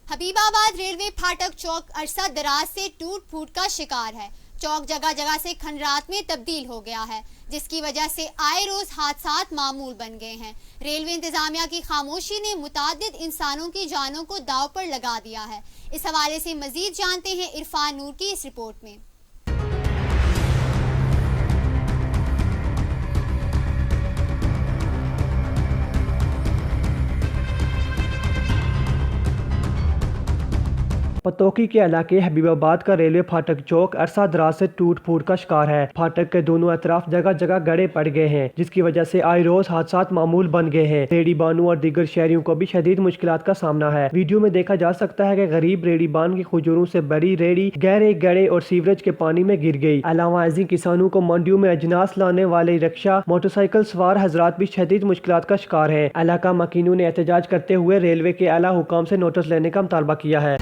Habibabad railway फाटक चौक अरसा दराज से टूट फूट का शिकार है। चौक जगह जगह से खंडरात में तब्दील हो गया है, जिसकी वजह से आए रोज हादसात मामूल बन गए हैं। रेलवे इंतजामिया की खामोशी ने मुतादिद इंसानों की जानों को दांव पर लगा दिया है। इस हवाले से मजीद जानते हैं इरफान नूर की इस रिपोर्ट में। पतोकी के इलाके हबीबाबाद का रेलवे फाटक चौक अरसा दराज से टूट फूट का शिकार है। फाटक के दोनों अतराफ जगह जगह गड्ढे पड़ गए हैं, जिसकी वजह से आए रोज हादसात मामूल बन गए हैं। रेडी बानू और दीगर शहरियों को भी शदीद मुश्किलात का सामना है। वीडियो में देखा जा सकता है कि गरीब रेडी बान की खुजूरों से बड़ी रेडी गहरे गड्ढे और सीवरेज के पानी में गिर गई। अलावा ऐसी किसानों को मंडियों में अजनास लाने वाले रिक्शा मोटरसाइकिल सवार हजरात भी शदीद मुश्किलात का शिकार है। इलाका मकीनों ने एहतजाज करते हुए रेलवे के आला हुकाम से नोटिस लेने का मुतालबा किया है।